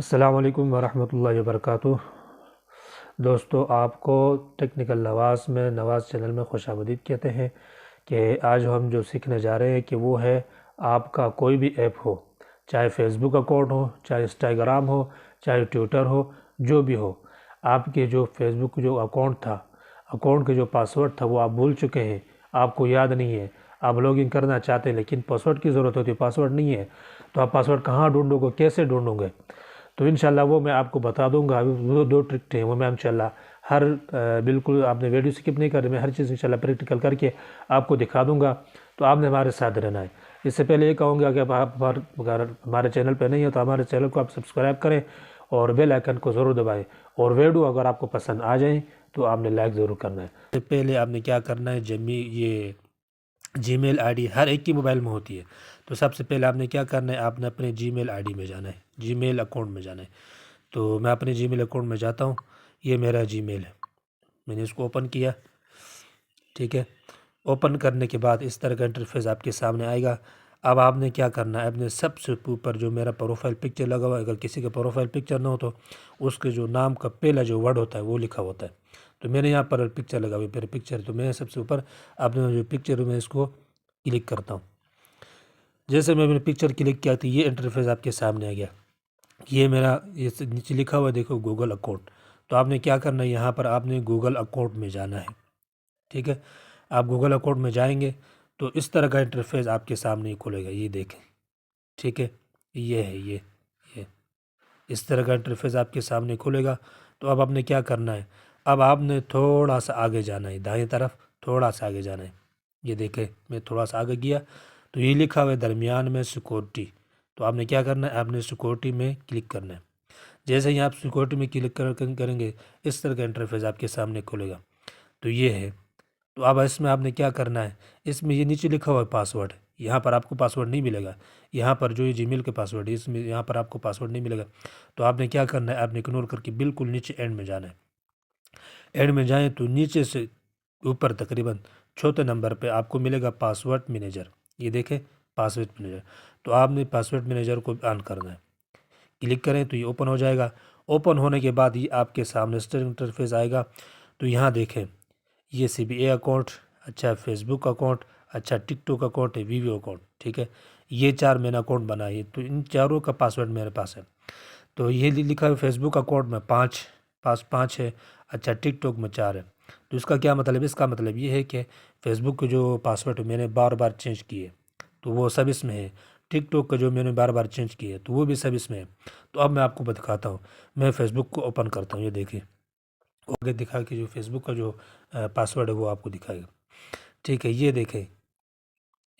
अस्सलाम वालेकुम वरहमतुल्लाहि वबरकातुह। दोस्तों, आपको टेक्निकल नवाज़ चैनल में खुशामदीद कहते हैं कि आज हम जो सीखने जा रहे हैं कि वो है आपका कोई भी ऐप हो, चाहे फेसबुक अकाउंट हो, चाहे इंस्टाग्राम हो, चाहे ट्विटर हो, जो भी हो। आपके जो फेसबुक जो अकाउंट था, अकाउंट के जो पासवर्ड था वो आप भूल चुके हैं, आपको याद नहीं है। आप लॉगिन करना चाहते हैं लेकिन पासवर्ड की ज़रूरत होती है, पासवर्ड नहीं है, तो आप पासवर्ड कहाँ ढूंढोगे, कैसे ढूंढोगे? तो इंशाल्लाह वो मैं आपको बता दूंगा। अभी वो दो ट्रिक थे, वो मैं इंशाल्लाह बिल्कुल आपने वीडियो स्किप नहीं करनी, मैं हर चीज़ इंशाल्लाह प्रैक्टिकल करके आपको दिखा दूंगा। तो आपने हमारे साथ रहना है। इससे पहले ये कहूँगा कि आप अगर हमारे चैनल पर नहीं हो तो हमारे चैनल को आप सब्सक्राइब करें और बेल आइकन को ज़रूर दबाएँ। और वीडियो अगर आपको पसंद आ जाए तो आपने लाइक ज़रूर करना है। इससे पहले आपने क्या करना है, ये जीमेल आईडी हर एक की मोबाइल में होती है। तो सबसे पहले आपने क्या करना है, आपने अपने जीमेल आईडी में जाना है, जीमेल अकाउंट में जाना है। तो मैं अपने जीमेल अकाउंट में जाता हूँ। ये मेरा जीमेल है, मैंने इसको ओपन किया। ठीक है, ओपन करने के बाद इस तरह का इंटरफेस आपके सामने आएगा। अब आपने क्या करना है, अपने सबसे ऊपर जो मेरा प्रोफाइल पिक्चर लगा हुआ है, अगर किसी का प्रोफाइल पिक्चर ना हो तो उसके जो नाम का पहला जो वर्ड होता है वो लिखा होता है। तो मैंने यहाँ पर पिक्चर लगा हुई, मेरे पिक्चर, तो मैं सबसे ऊपर अपने जो पिक्चर मैं इसको क्लिक करता हूँ। जैसे मैंने पिक्चर क्लिक किया तो ये इंटरफेस आपके सामने आ गया। ये मेरा ये नीचे लिखा हुआ है, देखो गूगल अकाउंट। तो आपने क्या करना है, यहाँ पर आपने गूगल अकाउंट में जाना है। ठीक है, आप गूगल अकाउंट में जाएंगे तो इस तरह का इंटरफेस आपके सामने ही खुलेगा, ये देखें। ठीक है, ये है ये इस तरह का इंटरफेस आपके सामने खुलेगा। तो अब आपने क्या करना है, अब आपने थोड़ा सा आगे जाना है, दाएं तरफ थोड़ा सा आगे जाना है। ये देखें, मैं थोड़ा सा आगे गया तो ये लिखा हुआ है दरमियान में सिक्योरिटी। तो आपने क्या करना है, आपने सिक्योरिटी में क्लिक करना है। जैसे ही आप सिक्योरिटी में क्लिक करेंगे इस तरह का इंटरफेस आपके सामने खुलेगा। तो ये है। तो अब इसमें आपने क्या करना है, इसमें ये नीचे लिखा हुआ है पासवर्ड, यहाँ पर आपको पासवर्ड नहीं मिलेगा। यहाँ पर जो ये जीमेल के पासवर्ड है इसमें यहाँ पर आपको पासवर्ड नहीं मिलेगा। तो आपने क्या करना है, आपने इग्नोर करके बिल्कुल नीचे एंड में जाना है। एंड में जाएँ तो नीचे से ऊपर तकरीबन चौथे नंबर पे आपको मिलेगा पासवर्ड मैनेजर। ये देखें, पासवर्ड मैनेजर। तो आपने पासवर्ड मैनेजर को ऑन करना है। क्लिक करें तो ये ओपन हो जाएगा। ओपन होने के बाद ये आपके सामने स्टार्टिंग इंटरफेस आएगा। तो यहाँ देखें, ये CBA अकाउंट, अच्छा फेसबुक अकाउंट, अच्छा टिकटॉक अकाउंट है, वीवो अकाउंट। ठीक है, ये 4 मैंने अकाउंट बनाए, तो इन चारों का पासवर्ड मेरे पास है। तो ये लिखा है फेसबुक अकाउंट में 5 है, अच्छा टिकटॉक में 4 है। तो इसका क्या मतलब है, इसका मतलब ये है कि फेसबुक के जो पासवर्ड मैंने बार बार चेंज किए तो वो सब इसमें है। टिकटॉक का जो मैंने बार बार चेंज किए तो वो भी सब इसमें है। तो अब मैं आपको दिखाता हूँ, मैं फेसबुक को ओपन करता हूँ। ये देखिए, आगे दिखा कि जो फेसबुक का जो पासवर्ड है वो आपको दिखाएगा। ठीक है, ये देखें,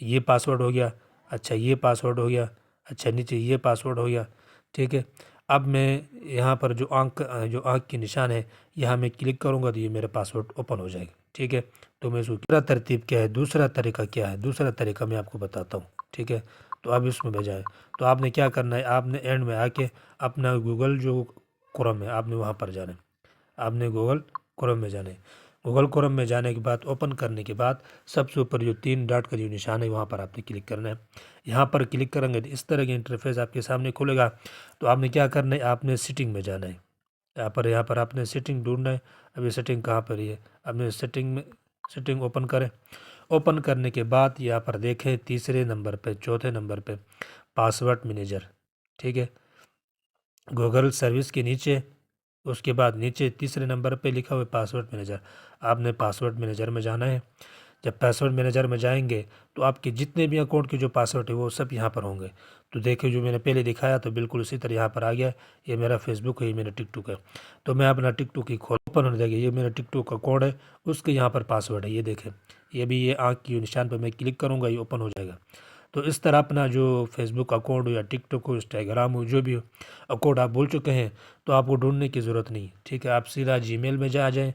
ये पासवर्ड हो गया, अच्छा ये पासवर्ड हो गया, अच्छा नीचे ये पासवर्ड हो गया। ठीक है, अब मैं यहाँ पर जो आँख की निशान है यहाँ मैं क्लिक करूँगा तो ये मेरा पासवर्ड ओपन हो जाएगा। ठीक है, तो मैं इसको दूसरा तरतीब क्या है, दूसरा तरीका क्या है, दूसरा तरीका मैं आपको बताता हूँ। ठीक है, तो अब इसमें भेजा है। तो आपने क्या करना है, आपने एंड में आके अपना गूगल जो क्रोम है आपने वहाँ पर जाना है। आपने गूगल क्रोम में जाना है। गूगल क्रोम में जाने के बाद ओपन करने के बाद सबसे ऊपर जो 3 डॉट का जो निशान है वहाँ पर आपने क्लिक करना है। यहाँ पर क्लिक करेंगे तो इस तरह की इंटरफेस आपके सामने खुलेगा। तो आपने क्या करना है, आपने सेटिंग में जाना है। यहाँ पर आपने सेटिंग ढूंढना है। अभी सेटिंग कहाँ पर है, आपने सेटिंग ओपन करें। ओपन करने के बाद यहाँ पर देखें तीसरे नंबर पे, चौथे नंबर पे पासवर्ड मैनेजर। ठीक है, गूगल सर्विस के नीचे, उसके बाद नीचे तीसरे नंबर पे लिखा हुआ है पासवर्ड मैनेजर। आपने पासवर्ड मैनेजर में जाना है। जब पासवर्ड मैनेजर में जाएंगे तो आपके जितने भी अकाउंट के जो पासवर्ड है वो सब यहाँ पर होंगे। तो देखिए, जो मैंने पहले दिखाया तो बिल्कुल उसी तरह यहाँ पर आ गया। ये मेरा फेसबुक है, ये मेरा टिकटॉक है। तो मैं अपना टिकटॉक ही खोल, ओपन होने देंगे। ये मेरा टिकटॉक अकाउंट है, उसके यहाँ पर पासवर्ड है, ये देखें। ये भी ये आँख की निशान पर मैं क्लिक करूँगा, ये ओपन हो जाएगा। तो इस तरह अपना जो फेसबुक अकाउंट हो या टिकटॉक हो, इंस्टाग्राम हो, जो भी हो अकाउंट आप भूल चुके हैं तो आपको ढूंढने की ज़रूरत नहीं। ठीक है, आप सीधा जीमेल में जा जाएँ।